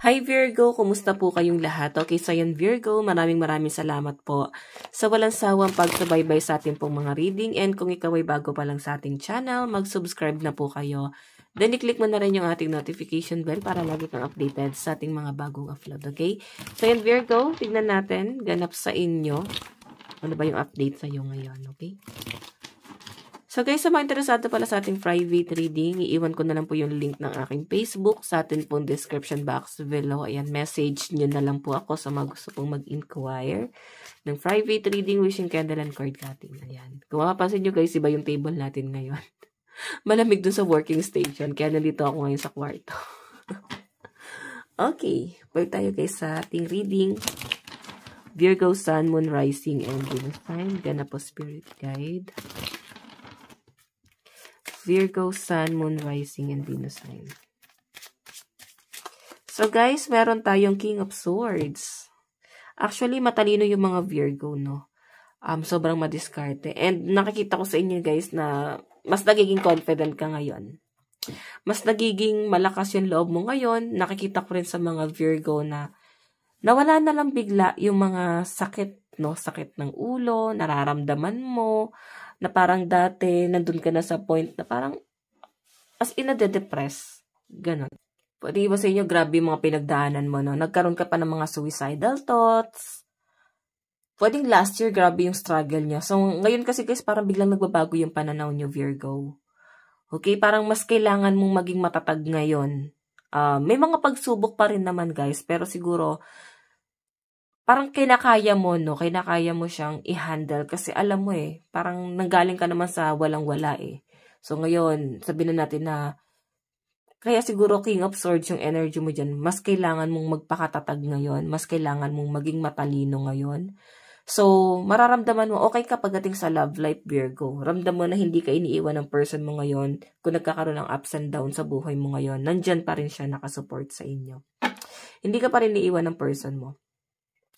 Hi Virgo, kumusta po kayong lahat? Okay, so yan Virgo, maraming salamat po sa walang sawang pagsubaybay sa ating pong mga reading, and kung ikaw ay bago pa lang sa ating channel, mag-subscribe na po kayo. Then i-click mo na rin yung ating notification bell para lagi kang updated sa ating mga bagong upload, okay? So yan Virgo, tignan natin, ganap sa inyo. Ano ba yung update sa iyo ngayon, okay? So guys, sa mga interesado pala sa ating private reading, iiwan ko na lang po yung link ng aking Facebook sa atin pong description box below. Ayan, message nyo na lang po ako sa mga gusto pong mag-inquire ng private reading, wishing candle, and card cutting. Ayan. Kung makapansin nyo guys, iba yung table natin ngayon. Malamig dun sa working station, kaya nandito ako ngayon sa kwarto. Okay, balik tayo guys sa ating reading. Virgo, Sun, Moon, Rising, and Venus sign. Gana po Spirit Guide. Virgo, Sun, Moon, Rising, and Venus sign. So guys, meron tayong King of Swords. Actually, matalino yung mga Virgo, no? Sobrang madiskarte. And nakikita ko sa inyo guys na mas nagiging confident ka ngayon. Mas nagiging malakas yung loob mo ngayon. Nakikita ko rin sa mga Virgo na nawala na lang bigla yung mga sakit, no? Sakit ng ulo, nararamdaman mo, na parang dati, nandun ka na sa point na parang as in nade-depress. Ganon. Pwede ba sa inyo, grabe yung mga pinagdaanan mo, no? Nagkaroon ka pa ng mga suicidal thoughts. Pwedeng last year, grabe yung struggle nyo. So, ngayon kasi guys, parang biglang nagbabago yung pananaw nyo, Virgo. Okay? Parang mas kailangan mong maging matatag ngayon. May mga pagsubok pa rin naman, guys. Pero siguro, parang kinakaya mo, no? Kinakaya mo siyang i-handle kasi alam mo parang nanggaling ka naman sa walang-wala So ngayon, sabihin na natin na kaya siguro King of Swords yung energy mo dyan. Mas kailangan mong magpakatatag ngayon. Mas kailangan mong maging matalino ngayon. So, mararamdaman mo, okay ka pagdating sa love life, Virgo. Ramdam mo na hindi ka iniiwan ng person mo ngayon. Kung nagkakaroon ng ups and downs sa buhay mo ngayon, nandyan pa rin siya nakasupport sa inyo. Hindi ka pa rin iniiwan ng person mo.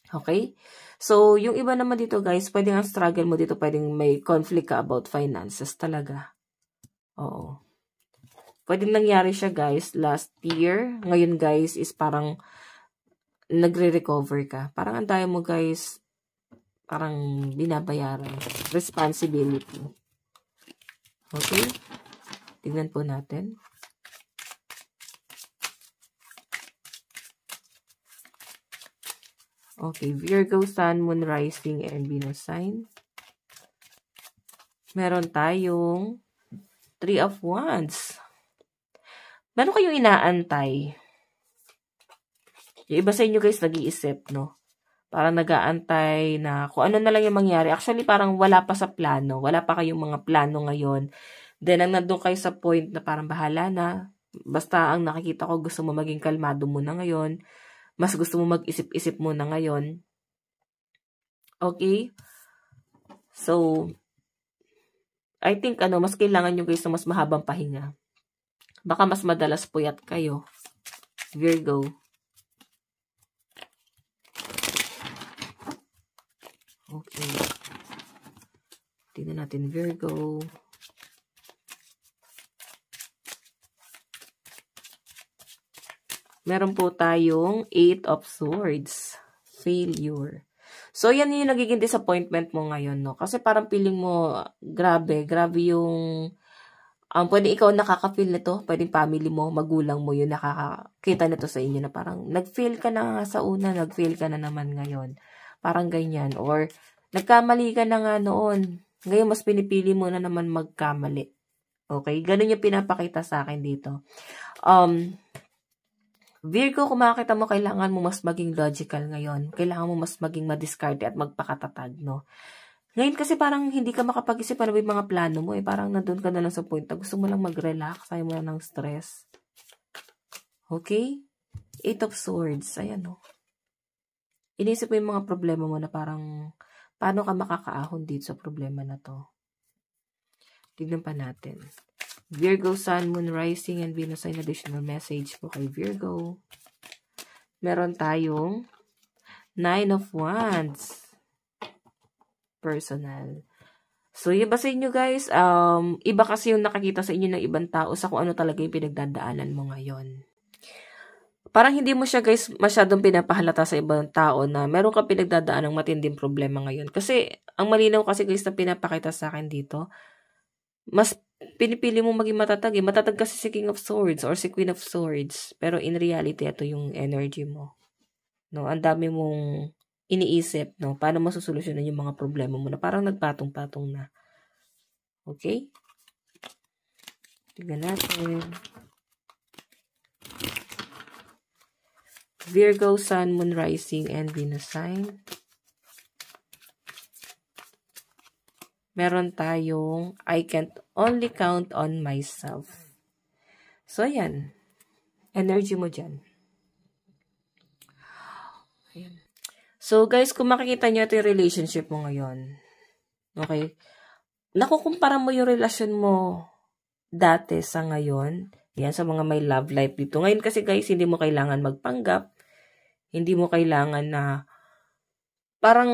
Okay? So, yung iba naman dito guys, pwedeng ang struggle mo dito, pwedeng may conflict ka about finances talaga. Oo. Pwedeng nangyari siya guys, last year. Ngayon guys, is parang nagre-recover ka. Parang ang dami mo guys, parang binabayaran. Responsibility. Okay? Tingnan po natin. Okay, Virgo, Sun, Moon, Rising, and Venus sign. Meron tayong 3 of Wands. Meron kayong inaantay. Yung iba sa inyo guys nag-iisip, no? Parang nag-aantay na kung ano na lang yung mangyari. Actually, parang wala pa sa plano. Wala pa kayong mga plano ngayon. Then, ang nandun kayo sa point na parang bahala na. Basta ang nakikita ko, gusto mo maging kalmado muna ngayon. Mas gusto mo mag-isip-isip muna ngayon. Okay? So, I think, mas kailangan nyo guys na mas mahabang pahinga. Baka mas madalas puyat kayo. Virgo. Okay. Tingnan natin, Virgo. Meron po tayong 8 of Swords. Failure. So, yan yung nagiging disappointment mo ngayon, no? Kasi parang feeling mo, grabe yung, pwede ikaw nakaka-feel nito, pwedeng family mo, magulang mo yun nakakakita nito sa inyo na parang, nag-fail ka na nga sa una, nag-fail ka na naman ngayon. Parang ganyan. Or, nagkamali ka na nga noon. Ngayon, mas pinipili mo na naman magkamali. Okay? Ganun yung pinapakita sa akin dito. Virgo, kung makakita mo, kailangan mo mas maging logical ngayon. Kailangan mo mas maging madiskarte at magpakatatag, no? Ngayon kasi parang hindi ka makapag-isip ano ba yung mga plano mo Parang nandun ka na lang sa point na gusto mo lang mag-relax, ayaw mo na ng stress. Okay? 8 of Swords. Ayan, no? Inisip mo yung mga problema mo na parang paano ka makakaahon dito sa problema na to. Tignan pa natin. Virgo, Sun, Moon, Rising, and Venus sign. Additional message po kay Virgo. Meron tayong 9 of Wands. Personal. So, iba sa inyo guys, iba kasi yung nakakita sa inyo ng ibang tao sa kung ano talaga yung pinagdadaanan mo ngayon. parang hindi mo siya guys masyadong pinapahalata sa ibang tao na meron ka pinagdadaan ng matinding problema ngayon. Kasi, ang malinaw kasi guys na pinapakita sa akin dito, mas pinipili mo maging matatag eh. Matatag kasi si King of Swords or si Queen of Swords. Pero in reality, ito yung energy mo. No, ang dami mong iniisip, no? Paano masusolusyonan yung mga problema mo na parang nagpatong-patong na. Okay? Tignan natin. Virgo, Sun, Moon, Rising, and Venus sign. Meron tayong I can't only count on myself. So, ayan. Energy mo dyan. Ayan. So, guys, kung makikita nyo ito yung relationship mo ngayon. Okay? Nakukumpara mo yung relasyon mo dati sa ngayon. Yan, sa mga may love life dito. Ngayon kasi, guys, hindi mo kailangan magpanggap. Hindi mo kailangan na parang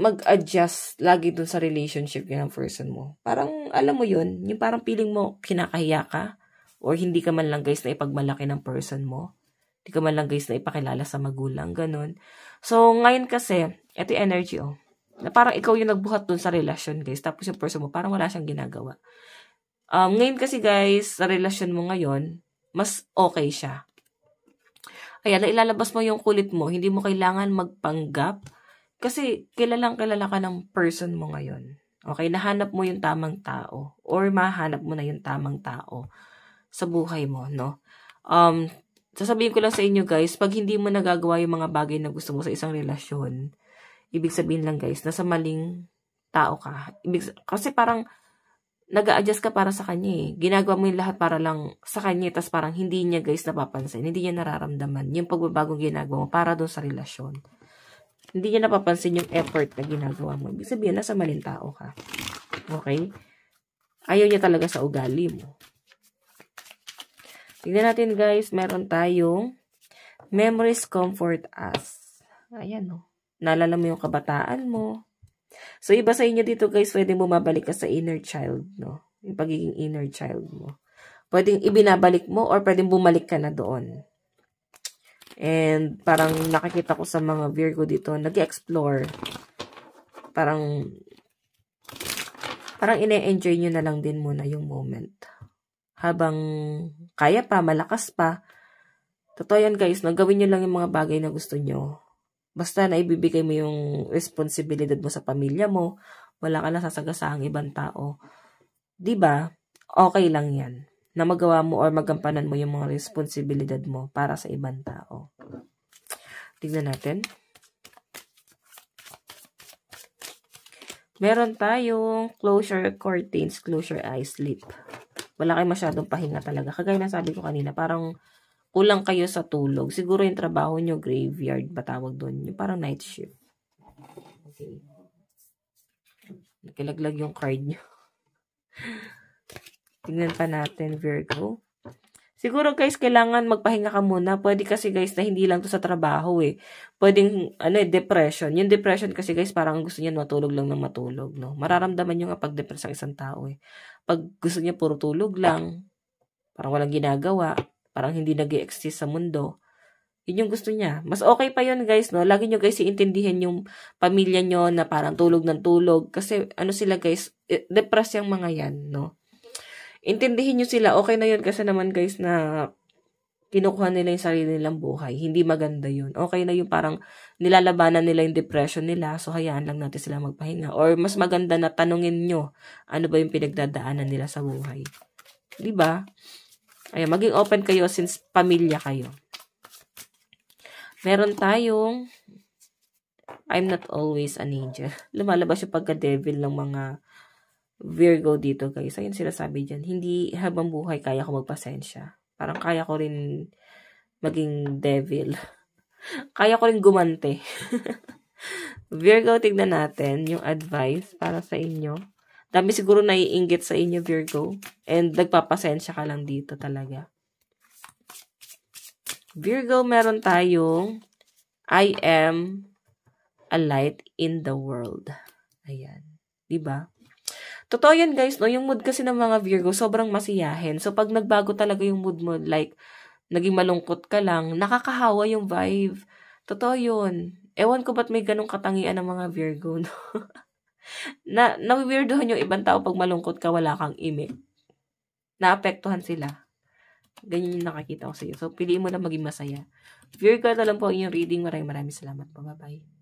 mag-adjust lagi dun sa relationship ng person mo. Parang, alam mo yun, yung parang feeling mo kinakahiya ka or hindi ka man lang guys na ipagmalaki ng person mo. Hindi ka man lang guys na ipakilala sa magulang, ganun. So, ngayon kasi, ito yung energy na parang ikaw yung nagbuhat dun sa relasyon guys. Tapos yung person mo, parang wala siyang ginagawa. Ngayon kasi guys, sa relasyon mo ngayon, mas okay siya. Kaya ilalabas mo yung kulit mo, hindi mo kailangan magpanggap kasi kilalang kilala ka ng person mo ngayon. Okay, nahanap mo yung tamang tao or mahanap mo na yung tamang tao sa buhay mo, no? Sasabihin ko lang sa inyo guys, pag hindi mo nagagawa yung mga bagay na gusto mo sa isang relasyon, ibig sabihin lang guys, nasa maling tao ka. Kasi parang nag-a-adjust ka para sa kanya eh. Ginagawa mo yung lahat para lang sa kanya, tas parang hindi niya guys napapansin, hindi niya nararamdaman yung pagbabagong ginagawa mo para doon sa relasyon. Hindi niya napapansin yung effort na ginagawa mo. Ibig sabihin, nasa maling tao ka. Okay? Ayaw niya talaga sa ugali mo. Tignan natin guys, meron tayong memories comfort us. Ayan o. Naalala mo yung kabataan mo. So, iba sa inyo dito guys, pwedeng bumabalik ka sa inner child, no? Yung pagiging inner child mo. Pwedeng ibinabalik mo or pwedeng bumalik ka na doon. And parang nakikita ko sa mga Virgo dito, nag-explore. Parang ine-enjoy nyo na lang din muna yung moment. Habang kaya pa, malakas pa. Totoo yan guys, no? Gawin nyo lang yung mga bagay na gusto nyo. Basta na ibibigay mo yung responsibilidad mo sa pamilya mo, wala ka nasasagasahang ibang tao. 'Di ba? Okay lang 'yan. Na magawa mo or magampanan mo yung mga responsibilidad mo para sa ibang tao. Tingnan natin. Meron tayong closure curtains, closure eyes, sleep. Wala kayong masyadong pahinga talaga. Kagaya na sabi ko kanina, parang kulang kayo sa tulog. Siguro yung trabaho nyo, graveyard, ba tawag doon? Yung parang night shift. Okay. Nakilaglag yung card nyo. Tingnan pa natin, Virgo. Siguro guys, kailangan magpahinga ka muna. Pwede kasi guys na hindi lang to sa trabaho eh. Pwedeng, depression. Yung depression kasi guys, parang gusto niya matulog lang ng matulog, no? Mararamdaman nyo nga pag-depress ang isang tao eh. Pag gusto niya puro tulog lang, parang walang ginagawa, parang hindi nag-i-exist sa mundo. Yun yung gusto niya. Mas okay pa yun guys, no? Lagi nyo guys iintindihan yung pamilya nyo na parang tulog ng tulog. Kasi sila guys, depressed yung mga yan, no? Intindihin nyo sila. Okay na yun kasi naman guys na kinukuha nila yung sarili nilang buhay. Hindi maganda yun. Okay na yung parang nilalabanan nila yung depression nila. So hayaan lang natin sila magpahinga. Or mas maganda na tanungin nyo ano ba yung pinagdadaanan nila sa buhay. Diba? Ayan, maging open kayo since pamilya kayo. Meron tayong I'm not always an angel. Lumalabas yung pagka-devil ng mga Virgo dito guys. Ayun sinasabi dyan. Hindi habang buhay kaya ko magpasensya. Parang kaya ko rin maging devil. Kaya ko rin gumante. Virgo, tignan natin yung advice para sa inyo. Dami siguro naiinggit sa inyo, Virgo. And nagpapasensya ka lang dito talaga. Virgo, meron tayong I am a light in the world. Ayan. Diba? Totoo yan guys, no? Yung mood kasi ng mga Virgo, sobrang masiyahin. So, pag nagbago talaga yung mood mo, like, naging malungkot ka lang, nakakahawa yung vibe. Totoo yun. Ewan ko ba't may ganong katangian ng mga Virgo, no? Na-weirdohan yung ibang tao pag malungkot ka, wala kang imik. Naapektuhan sila. Ganyan yung nakakita ko sa iyo. So, piliin mo na maging masaya. Virgo, na lang po ang iyong reading. Maraming salamat po. Bye-bye.